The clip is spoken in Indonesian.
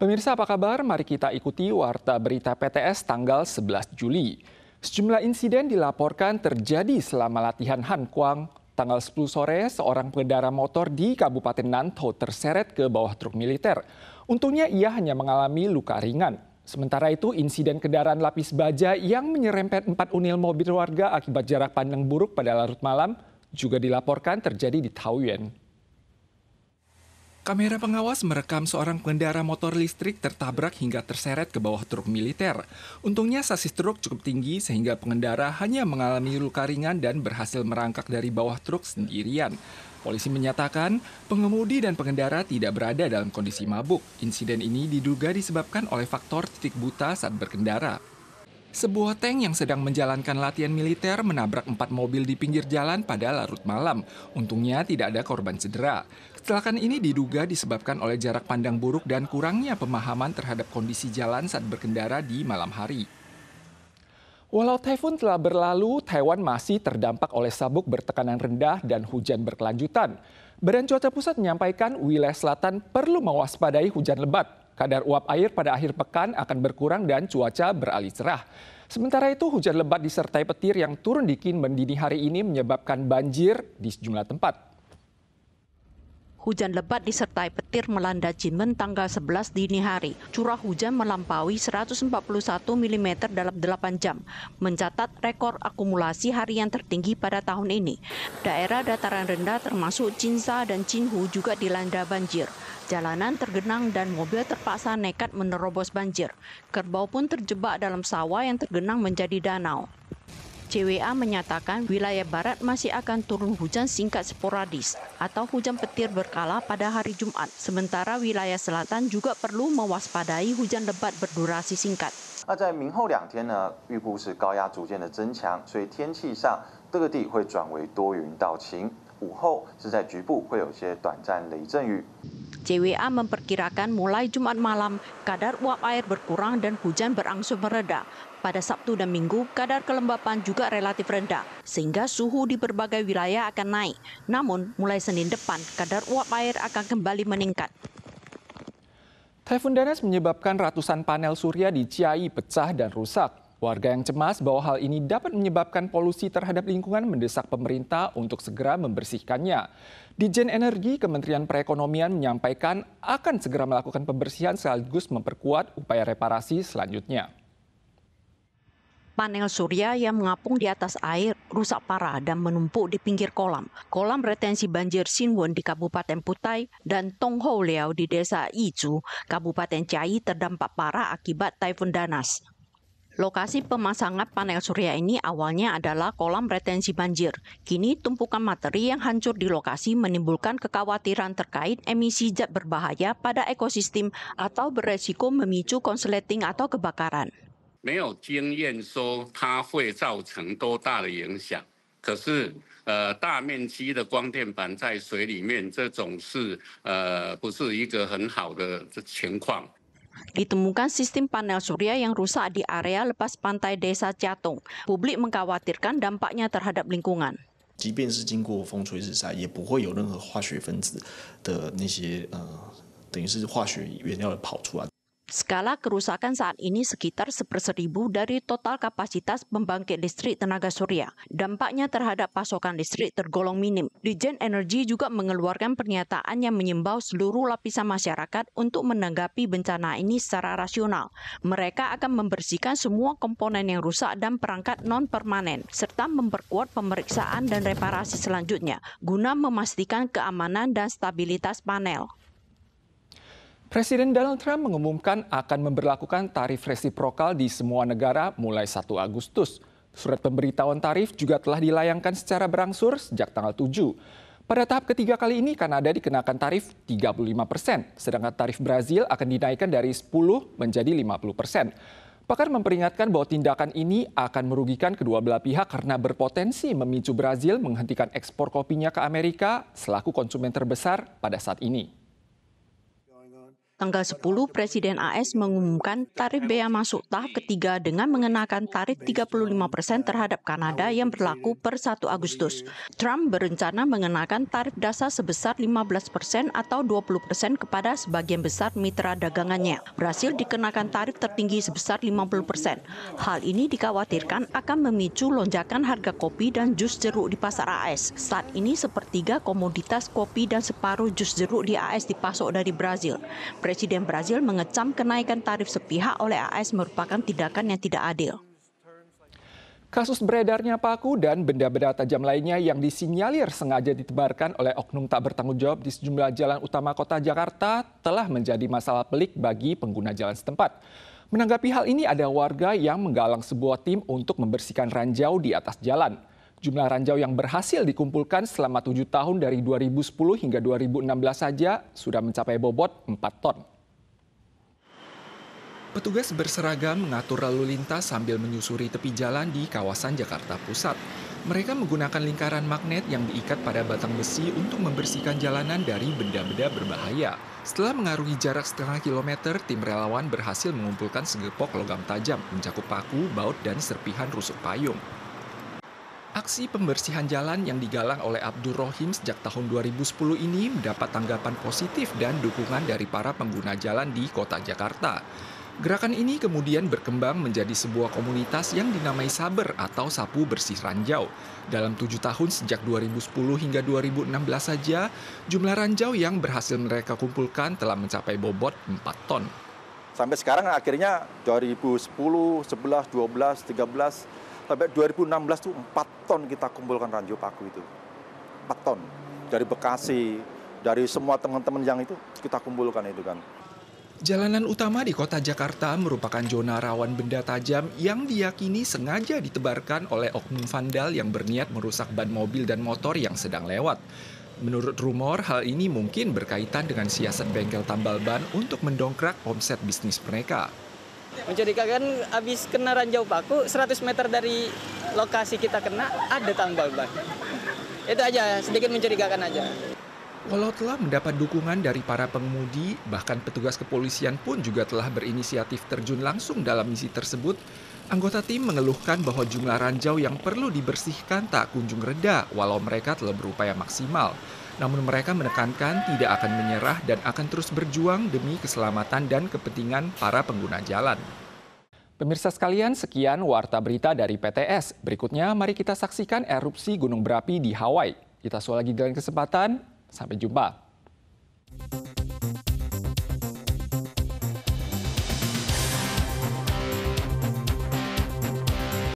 Pemirsa apa kabar? Mari kita ikuti Warta Berita PTS tanggal 11 Juli. Sejumlah insiden dilaporkan terjadi selama latihan Han Kuang. Tanggal 10 sore, seorang pengendara motor di Kabupaten Nantou terseret ke bawah truk militer. Untungnya ia hanya mengalami luka ringan. Sementara itu, insiden kendaraan lapis baja yang menyerempet 4 unit mobil warga akibat jarak pandang buruk pada larut malam juga dilaporkan terjadi di Taoyuan. Kamera pengawas merekam seorang pengendara motor listrik tertabrak hingga terseret ke bawah truk militer. Untungnya sasis truk cukup tinggi sehingga pengendara hanya mengalami luka ringan dan berhasil merangkak dari bawah truk sendirian. Polisi menyatakan pengemudi dan pengendara tidak berada dalam kondisi mabuk. Insiden ini diduga disebabkan oleh faktor titik buta saat berkendara. Sebuah tank yang sedang menjalankan latihan militer menabrak 4 mobil di pinggir jalan pada larut malam. Untungnya tidak ada korban cedera. Kecelakaan ini diduga disebabkan oleh jarak pandang buruk dan kurangnya pemahaman terhadap kondisi jalan saat berkendara di malam hari. Walau taifun telah berlalu, Taiwan masih terdampak oleh sabuk bertekanan rendah dan hujan berkelanjutan. Badan Cuaca Pusat menyampaikan wilayah selatan perlu mewaspadai hujan lebat. Kadar uap air pada akhir pekan akan berkurang dan cuaca beralih cerah. Sementara itu, hujan lebat disertai petir yang turun di Kinmen dini hari ini menyebabkan banjir di sejumlah tempat. Hujan lebat disertai petir melanda Kinmen tanggal 11 dini hari. Curah hujan melampaui 141 mm dalam 8 jam, mencatat rekor akumulasi harian tertinggi pada tahun ini. Daerah dataran rendah termasuk Jinsa dan Jinhu juga dilanda banjir. Jalanan tergenang dan mobil terpaksa nekat menerobos banjir. Kerbau pun terjebak dalam sawah yang tergenang menjadi danau. CWA menyatakan wilayah barat masih akan turun hujan singkat sporadis atau hujan petir berkala pada hari Jumat. Sementara wilayah selatan juga perlu mewaspadai hujan lebat berdurasi singkat. 在明后2天呢，预估是高压逐渐的增强，所以天气上各地会转为多云到晴。午后是在局部会有些短暂雷阵雨。 CWA memperkirakan mulai Jumat malam, kadar uap air berkurang dan hujan berangsur mereda. Pada Sabtu dan Minggu, kadar kelembapan juga relatif rendah, sehingga suhu di berbagai wilayah akan naik. Namun, mulai Senin depan, kadar uap air akan kembali meningkat. Taifun Danas menyebabkan ratusan panel surya di Chiayi pecah dan rusak. Warga yang cemas bahwa hal ini dapat menyebabkan polusi terhadap lingkungan mendesak pemerintah untuk segera membersihkannya. Ditjen Energi Kementerian Perekonomian menyampaikan akan segera melakukan pembersihan sekaligus memperkuat upaya reparasi selanjutnya. Panel surya yang mengapung di atas air rusak parah dan menumpuk di pinggir kolam. Kolam retensi banjir Xinwen di Kabupaten Putai dan Tonghou Liao di Desa Yizhu, Kabupaten Chiayi terdampak parah akibat Taifun Danas. Lokasi pemasangan panel surya ini awalnya adalah kolam retensi banjir. Kini tumpukan materi yang hancur di lokasi menimbulkan kekhawatiran terkait emisi zat berbahaya pada ekosistem atau beresiko memicu konsleting atau kebakaran. 没有经验说它会造成多大的影响，可是大面积的光电板在水里面，这种是不是一个很好的情况？ Ditemukan sistem panel surya yang rusak di area lepas pantai Desa Jiatong. Publik mengkhawatirkan dampaknya terhadap lingkungan. 即便是经过风吹日晒，也不会有任何化学分子的那些等于是化学原料的跑出来。 Skala kerusakan saat ini sekitar 1/1000 dari total kapasitas pembangkit listrik tenaga surya. Dampaknya terhadap pasokan listrik tergolong minim. Ditjen Energi juga mengeluarkan pernyataan yang mengimbau seluruh lapisan masyarakat untuk menanggapi bencana ini secara rasional. Mereka akan membersihkan semua komponen yang rusak dan perangkat non-permanen, serta memperkuat pemeriksaan dan reparasi selanjutnya, guna memastikan keamanan dan stabilitas panel. Presiden Donald Trump mengumumkan akan memberlakukan tarif resiprokal di semua negara mulai 1 Agustus. Surat pemberitahuan tarif juga telah dilayangkan secara berangsur sejak tanggal 7. Pada tahap ketiga kali ini, Kanada dikenakan tarif 35%, sedangkan tarif Brazil akan dinaikkan dari 10 menjadi 50%. Pakar memperingatkan bahwa tindakan ini akan merugikan kedua belah pihak karena berpotensi memicu Brazil menghentikan ekspor kopinya ke Amerika selaku konsumen terbesar pada saat ini. Tanggal 10, Presiden AS mengumumkan tarif bea masuk tahap ketiga dengan mengenakan tarif 35% terhadap Kanada yang berlaku per 1 Agustus. Trump berencana mengenakan tarif dasar sebesar 15% atau 20% kepada sebagian besar mitra dagangannya. Brasil dikenakan tarif tertinggi sebesar 50%. Hal ini dikhawatirkan akan memicu lonjakan harga kopi dan jus jeruk di pasar AS. Saat ini sepertiga komoditas kopi dan separuh jus jeruk di AS dipasok dari Brasil. Presiden Brasil mengecam kenaikan tarif sepihak oleh AS merupakan tindakan yang tidak adil. Kasus beredarnya paku dan benda-benda tajam lainnya yang disinyalir sengaja ditebarkan oleh oknum tak bertanggung jawab di sejumlah jalan utama kota Jakarta telah menjadi masalah pelik bagi pengguna jalan setempat. Menanggapi hal ini, ada warga yang menggalang sebuah tim untuk membersihkan ranjau di atas jalan. Jumlah ranjau yang berhasil dikumpulkan selama 7 tahun dari 2010 hingga 2016 saja sudah mencapai bobot 4 ton. Petugas berseragam mengatur lalu lintas sambil menyusuri tepi jalan di kawasan Jakarta Pusat. Mereka menggunakan lingkaran magnet yang diikat pada batang besi untuk membersihkan jalanan dari benda-benda berbahaya. Setelah mengarungi jarak setengah kilometer, tim relawan berhasil mengumpulkan segepok logam tajam, mencakup paku, baut, dan serpihan rusuk payung. Aksi pembersihan jalan yang digalang oleh Abdur Rohim sejak tahun 2010 ini mendapat tanggapan positif dan dukungan dari para pengguna jalan di kota Jakarta. Gerakan ini kemudian berkembang menjadi sebuah komunitas yang dinamai Saber atau Sapu Bersih Ranjau. Dalam 7 tahun sejak 2010 hingga 2016 saja, jumlah ranjau yang berhasil mereka kumpulkan telah mencapai bobot 4 ton. Sampai sekarang akhirnya 2010, 11, 12, 13, sampai 2016 itu 4 ton kita kumpulkan ranjau paku itu. 4 ton. Dari Bekasi, dari semua teman-teman yang itu kita kumpulkan itu kan. Jalanan utama di kota Jakarta merupakan zona rawan benda tajam yang diyakini sengaja ditebarkan oleh oknum vandal yang berniat merusak ban mobil dan motor yang sedang lewat. Menurut rumor, hal ini mungkin berkaitan dengan siasat bengkel tambal ban untuk mendongkrak omset bisnis mereka. Mencurigakan habis kena ranjau paku, 100 meter dari lokasi kita kena ada tambal ban. Itu aja, sedikit mencurigakan aja. Walau telah mendapat dukungan dari para pengemudi, bahkan petugas kepolisian pun juga telah berinisiatif terjun langsung dalam misi tersebut, anggota tim mengeluhkan bahwa jumlah ranjau yang perlu dibersihkan tak kunjung reda walau mereka telah berupaya maksimal. Namun mereka menekankan tidak akan menyerah dan akan terus berjuang demi keselamatan dan kepentingan para pengguna jalan. Pemirsa sekalian, sekian Warta Berita dari PTS. Berikutnya mari kita saksikan erupsi gunung berapi di Hawaii. Kita soal lagi dalam kesempatan. Sampai jumpa.